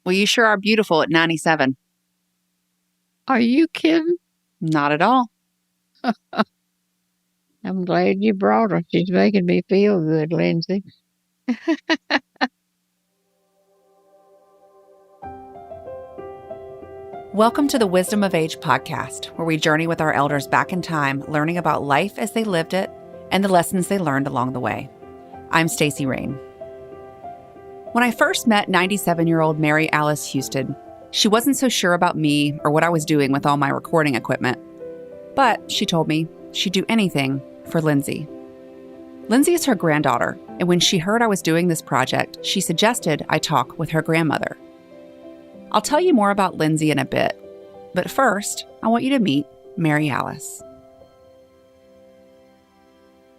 Well, you sure are beautiful at 97. Are you kidding? Not at all. I'm glad you brought her. She's making me feel good, Lindsay. Welcome to the Wisdom of Age podcast, where we journey with our elders back in time, learning about life as they lived it and the lessons they learned along the way. I'm Stacey Rain. When I first met 97-year-old Mary Alice Husted, she wasn't so sure about me or what I was doing with all my recording equipment. But she told me she'd do anything for Lindsay. Lindsay is her granddaughter, and when she heard I was doing this project, she suggested I talk with her grandmother. I'll tell you more about Lindsay in a bit, but first, I want you to meet Mary Alice.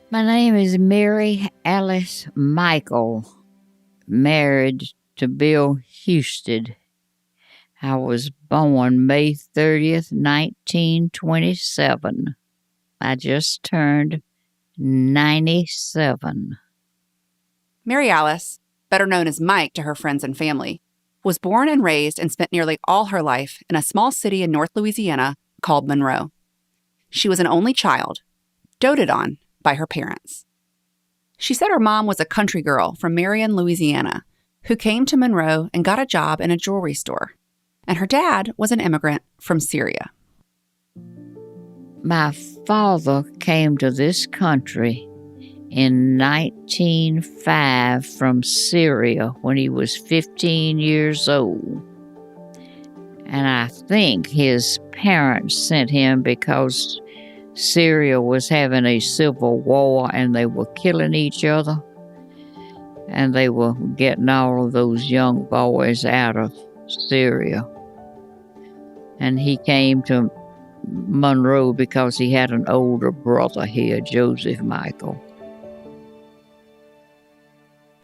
My name is Mary Alice Michael, married to Bill Husted. I was born May 30th, 1927. I just turned 97. Mary Alice, better known as Mike to her friends and family, was born and raised and spent nearly all her life in a small city in North Louisiana called Monroe. She was an only child, doted on by her parents. She said her mom was a country girl from Marion, Louisiana, who came to Monroe and got a job in a jewelry store. And her dad was an immigrant from Syria. My father came to this country in 1905 from Syria when he was 15 years old. And I think his parents sent him because Syria was having a civil war and they were killing each other. And they were getting all of those young boys out of Syria. And he came to Monroe because he had an older brother here, Joseph Michael.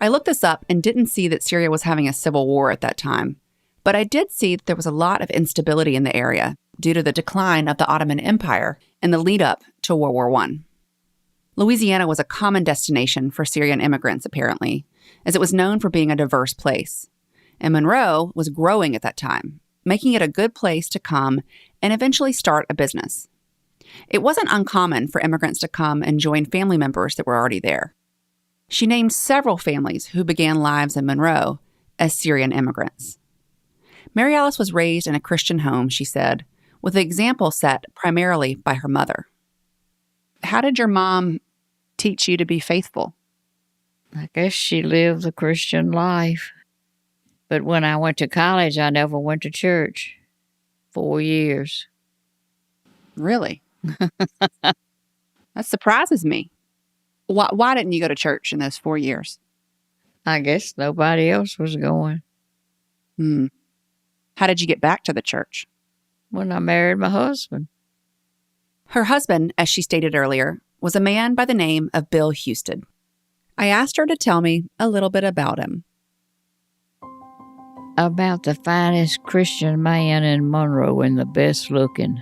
I looked this up and didn't see that Syria was having a civil war at that time, but I did see that there was a lot of instability in the area due to the decline of the Ottoman Empire and the lead up to World War I. Louisiana was a common destination for Syrian immigrants, apparently, as it was known for being a diverse place. And Monroe was growing at that time, making it a good place to come and eventually start a business. It wasn't uncommon for immigrants to come and join family members that were already there. She named several families who began lives in Monroe as Syrian immigrants. Mary Alice was raised in a Christian home, she said, with the example set primarily by her mother. How did your mom teach you to be faithful? I guess she lived the Christian life. But when I went to college, I never went to church. 4 years. Really? That surprises me. Why didn't you go to church in those 4 years? I guess nobody else was going. How did you get back to the church? When I married my husband. Her husband, as she stated earlier, was a man by the name of Bill Husted. I asked her to tell me a little bit about him. About the finest Christian man in Monroe and the best looking.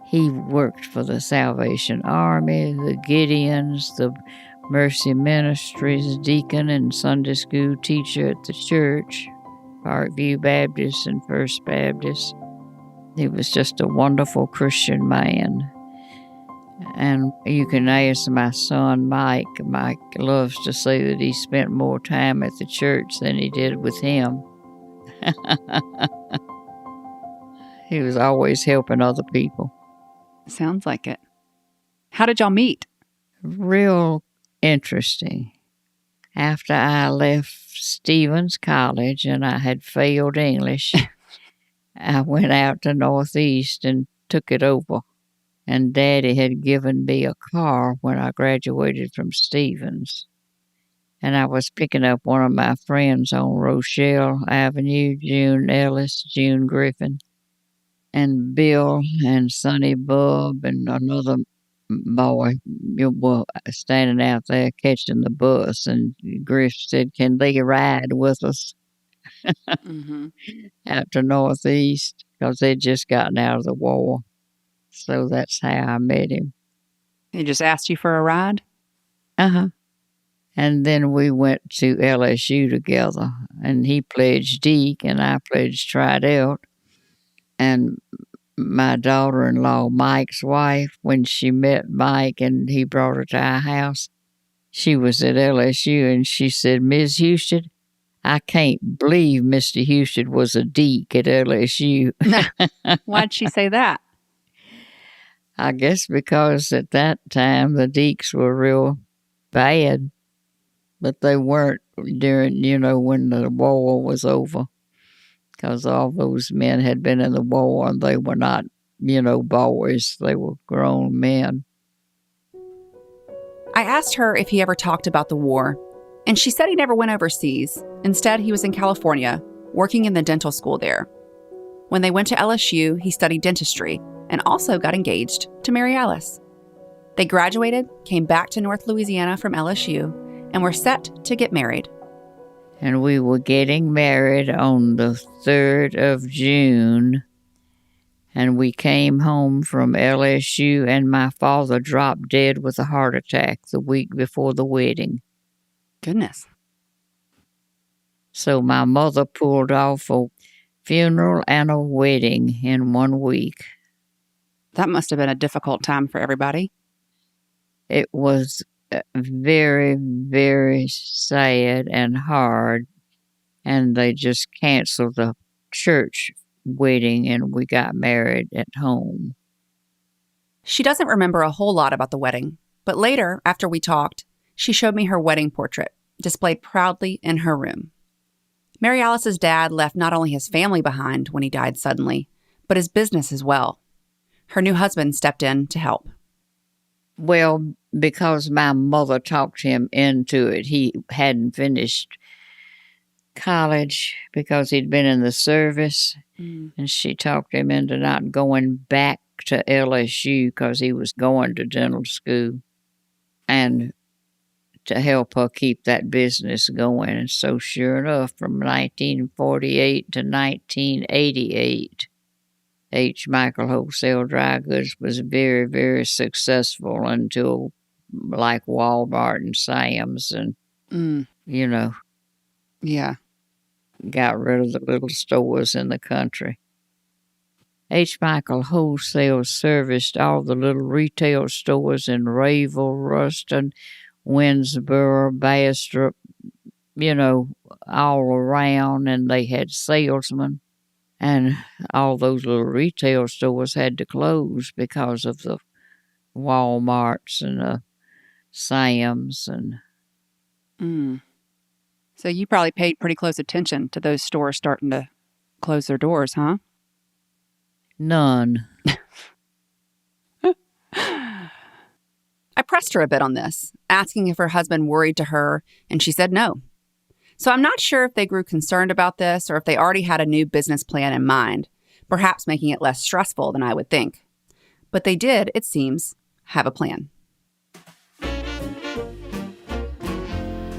He worked for the Salvation Army, the Gideons, the Mercy Ministries, deacon and Sunday school teacher at the church, Parkview Baptist and First Baptist. He was just a wonderful Christian man. And you can ask my son, Mike. Mike loves to say that he spent more time at the church than he did with him. He was always helping other people. Sounds like it. How did y'all meet? Real interesting. After I left Stevens College and I had failed English, I went out to Northeast and took it over. And Daddy had given me a car when I graduated from Stevens. And I was picking up one of my friends on Rochelle Avenue, June Ellis, June Griffin, and Bill and Sonny Bub and another boy were standing out there catching the bus. And Griff said, "Can they ride with us?" Out to Northeast, because they'd just gotten out of the war. So that's how I met him. He just asked you for a ride? Uh-huh. And then we went to LSU together, and he pledged Deke, and I pledged Tridelt. And my daughter-in-law, Mike's wife, when she met Mike and he brought her to our house, she was at LSU, and she said, "Ms. Husted, I can't believe Mr. Husted was a Deke at LSU." Why'd she say that? I guess because at that time the Dekes were real bad, but they weren't during, when the war was over, because all those men had been in the war and they were not, boys. They were grown men. I asked her if he ever talked about the war, and she said he never went overseas. Instead, he was in California, working in the dental school there. When they went to LSU, he studied dentistry and also got engaged to Mary Alice. They graduated, came back to North Louisiana from LSU, and were set to get married. And we were getting married on the 3rd of June, and we came home from LSU, and my father dropped dead with a heart attack the week before the wedding. Goodness. So my mother pulled off a funeral and a wedding in 1 week. That must have been a difficult time for everybody. It was very, very sad and hard, and they just canceled the church wedding, and we got married at home. She doesn't remember a whole lot about the wedding, but later, after we talked, she showed me her wedding portrait, displayed proudly in her room. Mary Alice's dad left not only his family behind when he died suddenly, but his business as well. Her new husband stepped in to help. Well, because my mother talked him into it. He hadn't finished college because he'd been in the service, and she talked him into not going back to LSU because he was going to dental school, and to help her keep that business going. And so sure enough, from 1948 to 1988, H. Michael Wholesale Dry Goods was very, very successful until like Walmart and Sam's and, Yeah. got rid of the little stores in the country. H. Michael Wholesale serviced all the little retail stores in Rayville, Ruston, Winsboro, Bastrop, all around, and they had salesmen. And all those little retail stores had to close because of the Walmarts and the Sam's. So you probably paid pretty close attention to those stores starting to close their doors, huh? None. I pressed her a bit on this, asking if her husband worried to her, and she said no. So I'm not sure if they grew concerned about this or if they already had a new business plan in mind, perhaps making it less stressful than I would think. But they did, it seems, have a plan.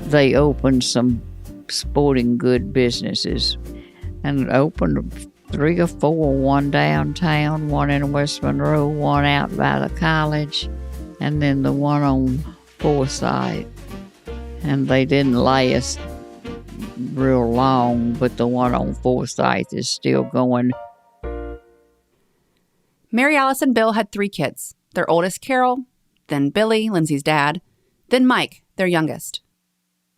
They opened some sporting good businesses and opened 3 or 4, one downtown, one in West Monroe, one out by the college, and then the one on Forsyth. And they didn't last real long, but the one on Forsyth is still going. Mary Alice and Bill had 3 kids, their oldest Carol, then Billy, Lindsay's dad, then Mike, their youngest.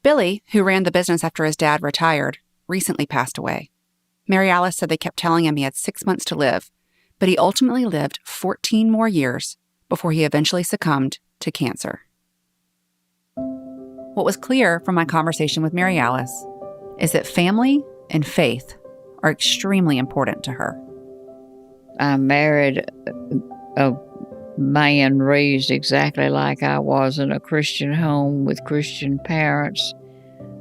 Billy, who ran the business after his dad retired, recently passed away. Mary Alice said they kept telling him he had 6 months to live, but he ultimately lived 14 more years before he eventually succumbed to cancer. What was clear from my conversation with Mary Alice is that family and faith are extremely important to her. I married a man raised exactly like I was in a Christian home with Christian parents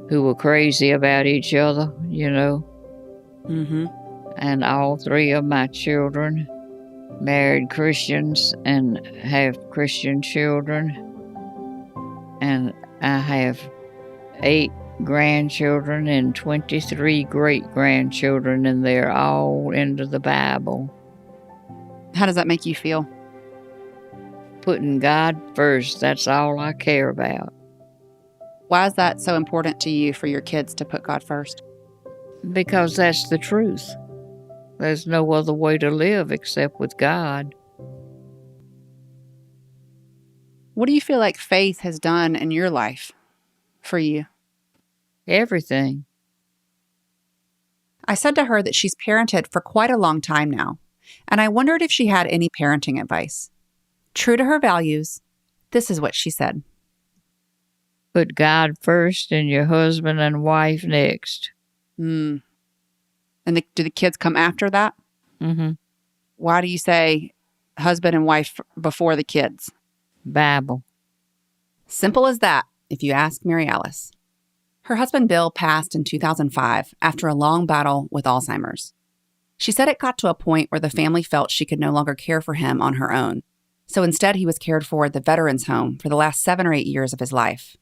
who were crazy about each other, And all 3 of my children married Christians and have Christian children. And I have 8 grandchildren and 23 great-grandchildren, and they're all into the Bible. How does that make you feel? Putting God first, that's all I care about. Why is that so important to you for your kids to put God first? Because that's the truth. There's no other way to live except with God. What do you feel like faith has done in your life for you? Everything. I said to her that she's parented for quite a long time now, and I wondered if she had any parenting advice. True to her values, this is what she said. Put God first and your husband and wife next. And do the kids come after that? Mm-hmm. Why do you say husband and wife before the kids? Bible. Simple as that, if you ask Mary Alice. Her husband Bill passed in 2005 after a long battle with Alzheimer's. She said it got to a point where the family felt she could no longer care for him on her own. So instead, he was cared for at the Veterans Home for the last 7 or 8 years of his life.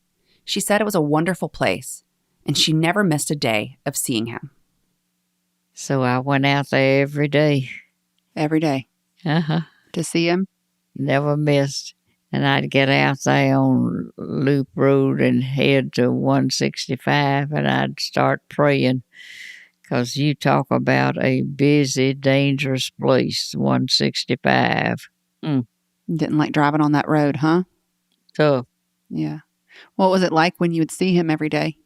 She said it was a wonderful place, and she never missed a day of seeing him. So I went out there every day. Every day. Uh-huh. To see him? Never missed. And I'd get out there on Loop Road and head to 165, and I'd start praying. Because you talk about a busy, dangerous place, 165. Didn't like driving on that road, huh? Tough. Yeah. What was it like when you would see him every day?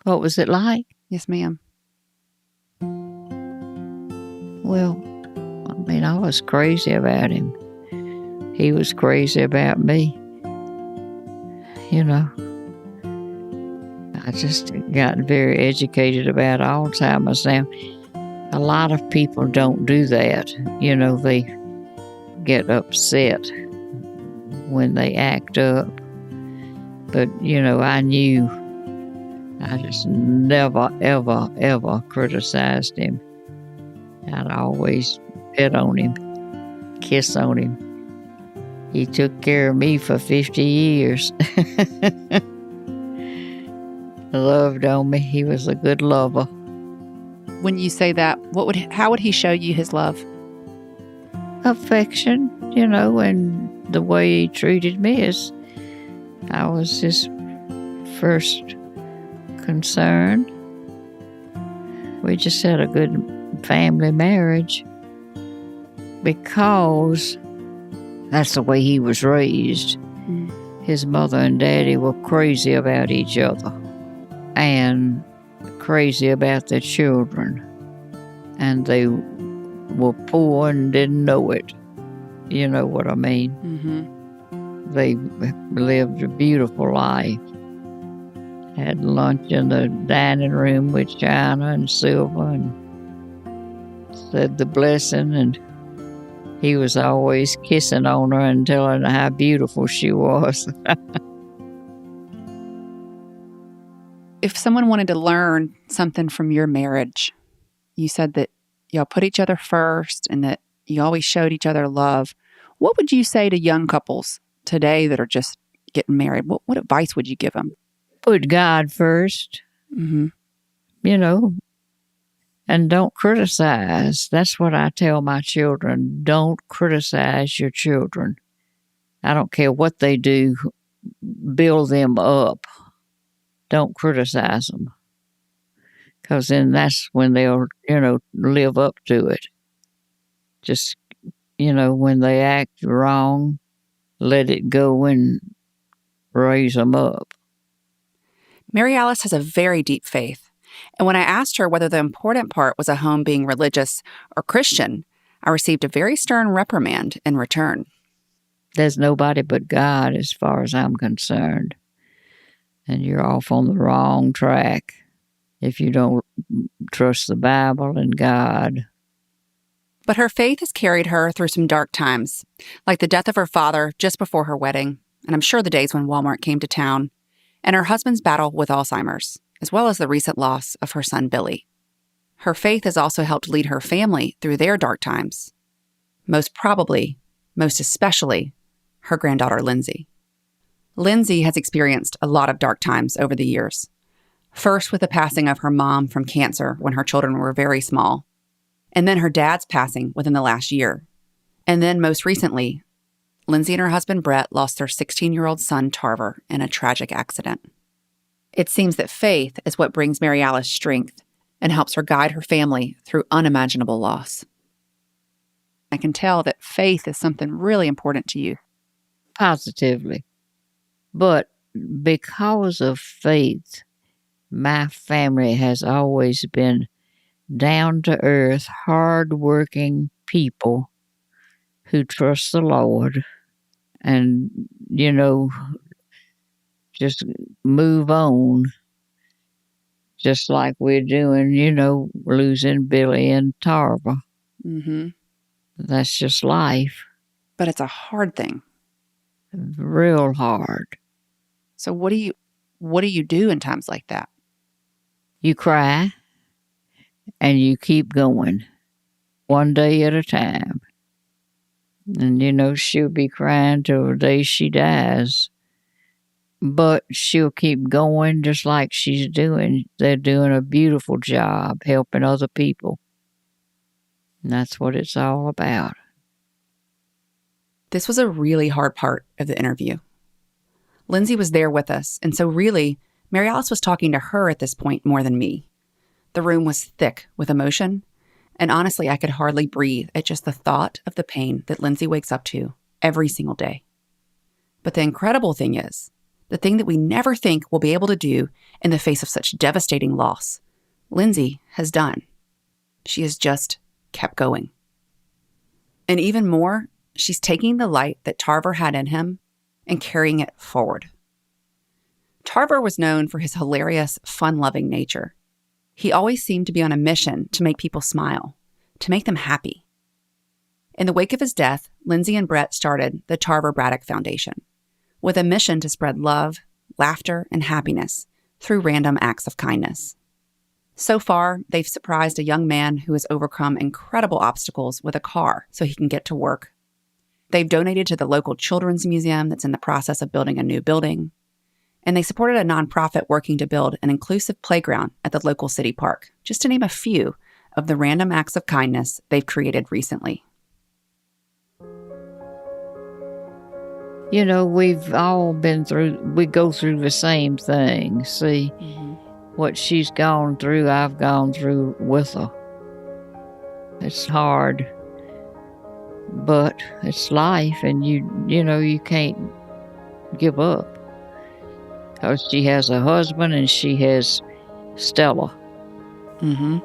What was it like? Yes, ma'am. Well, I was crazy about him. He was crazy about me. I just got very educated about Alzheimer's now. A lot of people don't do that. They get upset when they act up. But, I knew. I just never, ever, ever criticized him. I'd always pet on him, kiss on him. He took care of me for 50 years. Loved on me. He was a good lover. When you say that, how would he show you his love? Affection, and the way he treated me is I was his first concern. We just had a good family marriage because that's the way he was raised. His mother and daddy were crazy about each other and crazy about their children. And they were poor and didn't know it. You know what I mean? Mm-hmm. They lived a beautiful life. Had lunch in the dining room with china and silver and said the blessing, and he was always kissing on her and telling her how beautiful she was. If someone wanted to learn something from your marriage, you said that y'all put each other first and that you always showed each other love. What would you say to young couples today that are just getting married? What advice would you give them? Put God first, and don't criticize. That's what I tell my children. Don't criticize your children. I don't care what they do. Build them up. Don't criticize them. Because then that's when they'll, live up to it. Just, when they act wrong, let it go and raise them up. Mary Alice has a very deep faith. And when I asked her whether the important part was a home being religious or Christian, I received a very stern reprimand in return. There's nobody but God as far as I'm concerned. And you're off on the wrong track if you don't trust the Bible and God. But her faith has carried her through some dark times, like the death of her father just before her wedding, and I'm sure the days when Walmart came to town, and her husband's battle with Alzheimer's, as well as the recent loss of her son Billy. Her faith has also helped lead her family through their dark times. Most especially, her granddaughter Lindsay. Lindsay has experienced a lot of dark times over the years. First with the passing of her mom from cancer when her children were very small, and then her dad's passing within the last year. And then most recently, Lindsay and her husband Brett lost their 16-year-old son Tarver in a tragic accident. It seems that faith is what brings Mary Alice strength and helps her guide her family through unimaginable loss. I can tell that faith is something really important to you. Positively. But because of faith, my family has always been down-to-earth, hard-working people who trust the Lord and, just move on, just like we're doing, losing Billy and Tarver. Mm-hmm. That's just life. But it's a hard thing. Real hard. So what do you do in times like that? You cry and you keep going, one day at a time. And, she'll be crying till the day she dies. But she'll keep going just like she's doing. They're doing a beautiful job helping other people. And that's what it's all about. This was a really hard part of the interview. Lindsay was there with us, and so really, Mary Alice was talking to her at this point more than me. The room was thick with emotion, and honestly, I could hardly breathe at just the thought of the pain that Lindsay wakes up to every single day. But the incredible thing is, the thing that we never think we'll be able to do in the face of such devastating loss, Lindsay has done. She has just kept going. And even more, she's taking the light that Tarver had in him and carrying it forward. Tarver was known for his hilarious, fun-loving nature. He always seemed to be on a mission to make people smile, to make them happy. In the wake of his death, Lindsay and Brett started the Tarver Braddock Foundation, with a mission to spread love, laughter, and happiness through random acts of kindness. So far, they've surprised a young man who has overcome incredible obstacles with a car so he can get to work. They've donated to the local children's museum that's in the process of building a new building. And they supported a nonprofit working to build an inclusive playground at the local city park, just to name a few of the random acts of kindness they've created recently. We've all we go through the same thing. See, what she's gone through, I've gone through with her. It's hard, but it's life, and you can't give up. Because she has a husband and she has Stella. Mm-hmm.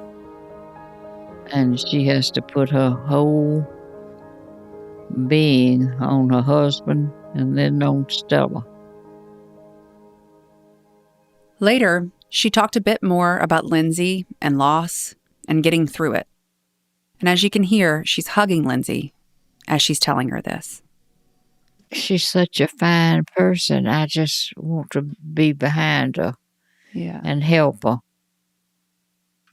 And she has to put her whole being on her husband and then on Stella. Later, she talked a bit more about Lindsay and loss and getting through it. And as you can hear, she's hugging Lindsay as she's telling her this. She's such a fine person. I just want to be behind her and help her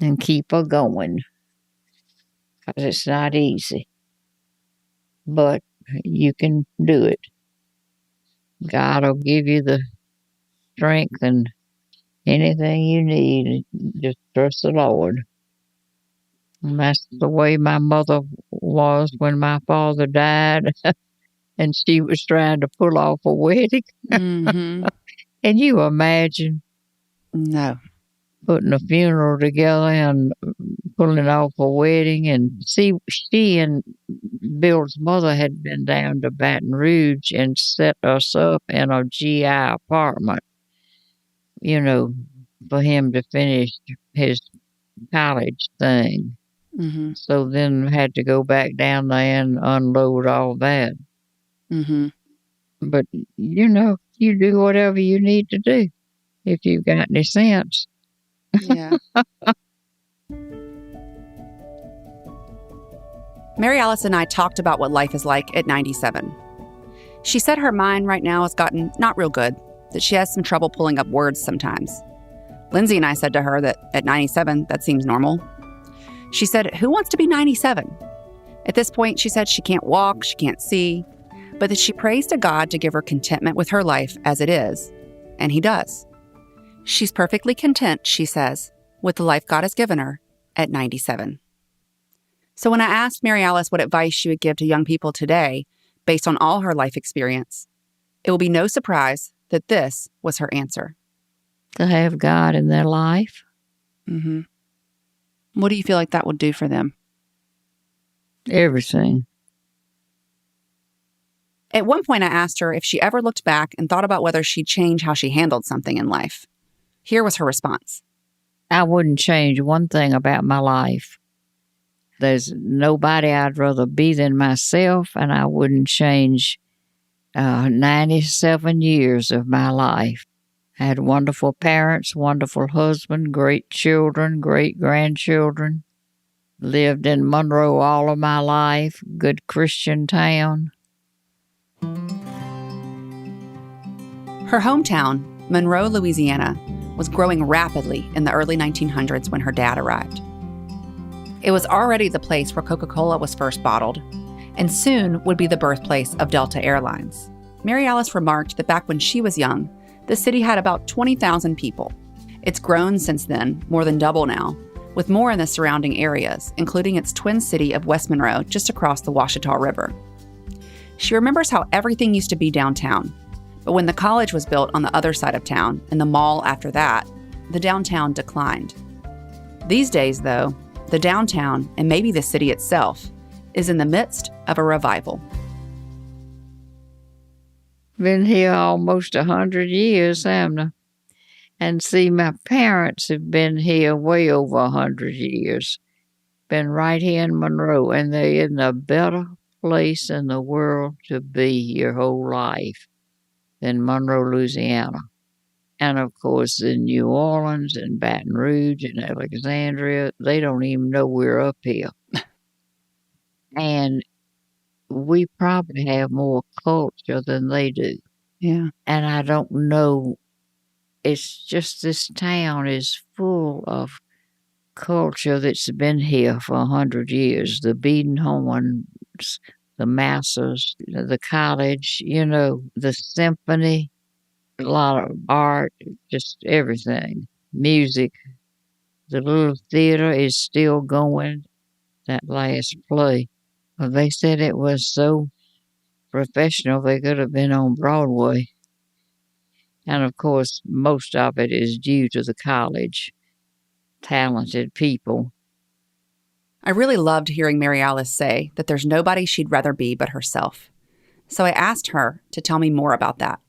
and keep her going. Because it's not easy. But you can do it. God will give you the strength and anything you need. Just trust the Lord. And that's the way my mother was when my father died. And she was trying to pull off a wedding. Mm-hmm. Can you imagine? No. Putting a funeral together and pulling off a wedding. And see, she and Bill's mother had been down to Baton Rouge and set us up in a GI apartment, for him to finish his college thing. Mm-hmm. So then had to go back down there and unload all that. Mm-hmm. But, you do whatever you need to do if you've got any sense. Yeah. Mary Alice and I talked about what life is like at 97. She said her mind right now has gotten not real good, that she has some trouble pulling up words sometimes. Lindsay and I said to her that at 97, that seems normal. She said, who wants to be 97? At this point, she said she can't walk, she can't see, but that she prays to God to give her contentment with her life as it is, and He does. She's perfectly content, she says, with the life God has given her at 97. So when I asked Mary Alice what advice she would give to young people today, based on all her life experience. It will be no surprise that this was her answer. To have God in their life. Mm-hmm. What do you feel like that would do for them? Everything. At one point, I asked her if she ever looked back and thought about whether she'd change how she handled something in life. Here was her response. I wouldn't change one thing about my life. There's nobody I'd rather be than myself, and I wouldn't change 97 years of my life. I had wonderful parents, wonderful husband, great children, great grandchildren. Lived in Monroe all of my life, good Christian town. Her hometown, Monroe, Louisiana, was growing rapidly in the early 1900s when her dad arrived. It was already the place where Coca-Cola was first bottled, and soon would be the birthplace of Delta Airlines. Mary Alice remarked that back when she was young, the city had about 20,000 people. It's grown since then, more than double now, with more in the surrounding areas, including its twin city of West Monroe just across the Ouachita River. She remembers how everything used to be downtown, but when the college was built on the other side of town and the mall after that, the downtown declined. These days, though, the downtown, and maybe the city itself, is in the midst of a revival. Been here almost 100 years, haven't I? And see, my parents have been here way over 100 years. Been right here in Monroe, and there isn't a better place in the world to be your whole life than Monroe, Louisiana. And of course, in New Orleans and Baton Rouge and Alexandria, they don't even know we're up here. And we probably have more culture than they do. Yeah. And I don't know, it's just this town is full of culture that's been here for 100 years. The beating horns, the masses, the college, the symphony, a lot of art, just everything. Music. The little theater is still going, that last play. Well, they said it was so professional they could have been on Broadway. And of course, most of it is due to the college. Talented people. I really loved hearing Mary Alice say that there's nobody she'd rather be but herself. So I asked her to tell me more about that.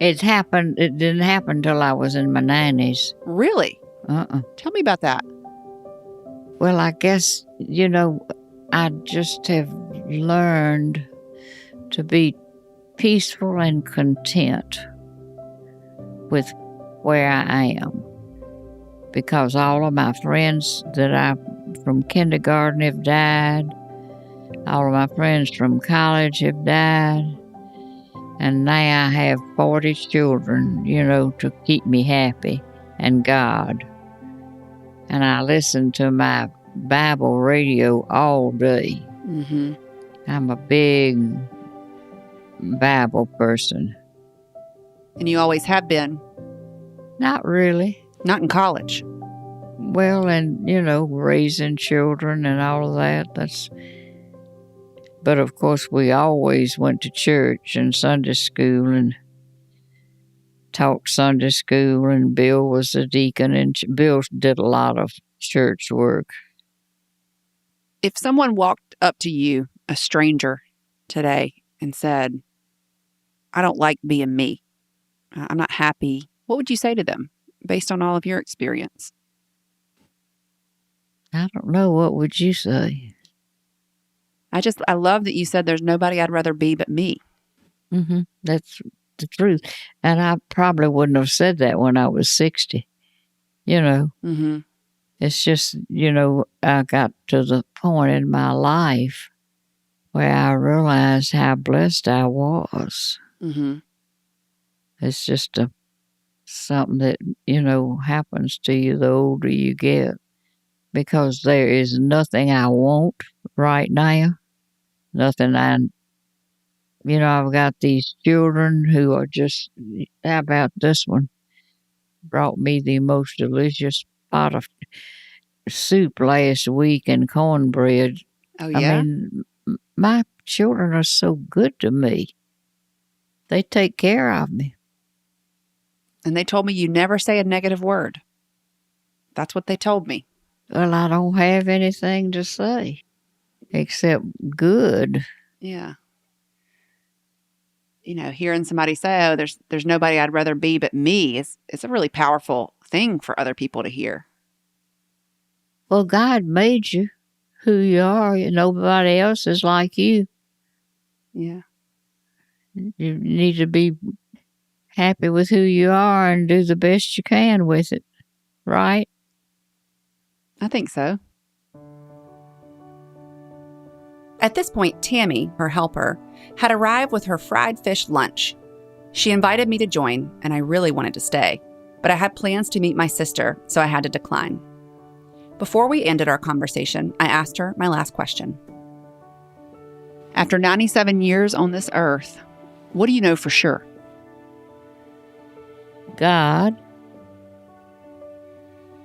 It didn't happen till I was in my 90s. Really? Tell me about that. Well, I guess, I just have learned to be peaceful and content with where I am. Because all of my friends from kindergarten have died. All of my friends from college have died. And now I have 40 children, to keep me happy, and God. And I listen to my Bible radio all day. Mm-hmm. I'm a big Bible person. And you always have been? Not really. Not in college? Well, and, raising children and all of that, But of course, we always went to church and Sunday school and taught Sunday school, and Bill was a deacon, and Bill did a lot of church work. If someone walked up to you, a stranger, today and said, I don't like being me, I'm not happy, what would you say to them based on all of your experience? I don't know. What would you say? I love that you said there's nobody I'd rather be but me. Mm-hmm. That's the truth. And I probably wouldn't have said that when I was 60. Mm-hmm. It's just, I got to the point in my life where I realized how blessed I was. Mm-hmm. It's just something that, happens to you the older you get. Because there is nothing I want right now. Nothing I've got these children who are just, how about this one? Brought me the most delicious pot of soup last week and cornbread. Oh, yeah? I mean, my children are so good to me. They take care of me. And they told me you never say a negative word. That's what they told me. Well, I don't have anything to say except good. Yeah. You know, hearing somebody say, oh, there's nobody I'd rather be but me, it's a really powerful thing for other people to hear. Well, God made you who you are. Nobody else is like you. Yeah. You need to be happy with who you are and do the best you can with it, right? I think so. At this point, Tammy, her helper, had arrived with her fried fish lunch. She invited me to join, and I really wanted to stay, but I had plans to meet my sister, so I had to decline. Before we ended our conversation, I asked her my last question. After 97 years on this earth, what do you know for sure? God,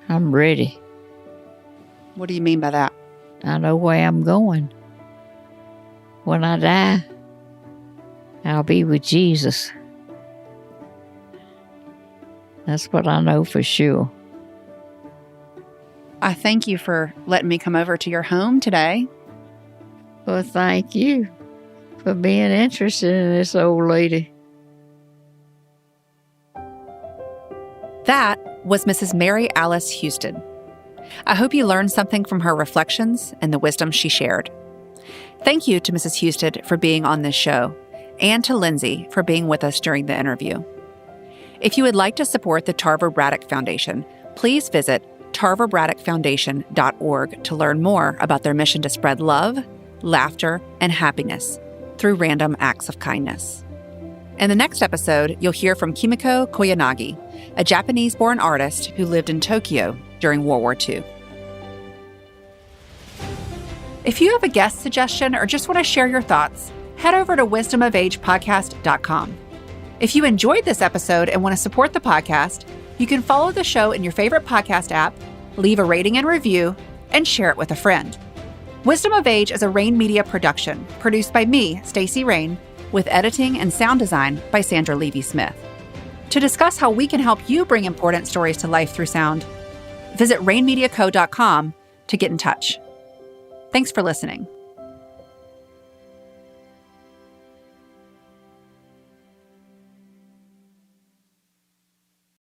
I'm ready. What do you mean by that? I know where I'm going. When I die, I'll be with Jesus. That's what I know for sure. I thank you for letting me come over to your home today. Well, thank you for being interested in this old lady. That was Mrs. Mary Alice Husted. I hope you learned something from her reflections and the wisdom she shared. Thank you to Mrs. Husted for being on this show, and to Lindsay for being with us during the interview. If you would like to support the Tarver Braddock Foundation, please visit tarverbraddockfoundation.org to learn more about their mission to spread love, laughter, and happiness through random acts of kindness. In the next episode, you'll hear from Kimiko Koyanagi, a Japanese-born artist who lived in Tokyo during World War II. If you have a guest suggestion or just want to share your thoughts, head over to wisdomofagepodcast.com. If you enjoyed this episode and want to support the podcast, you can follow the show in your favorite podcast app, leave a rating and review, and share it with a friend. Wisdom of Age is a Rain Media production, produced by me, Stacey Rain, with editing and sound design by Sandra Levy-Smith. To discuss how we can help you bring important stories to life through sound, visit rainmediaco.com to get in touch. Thanks for listening.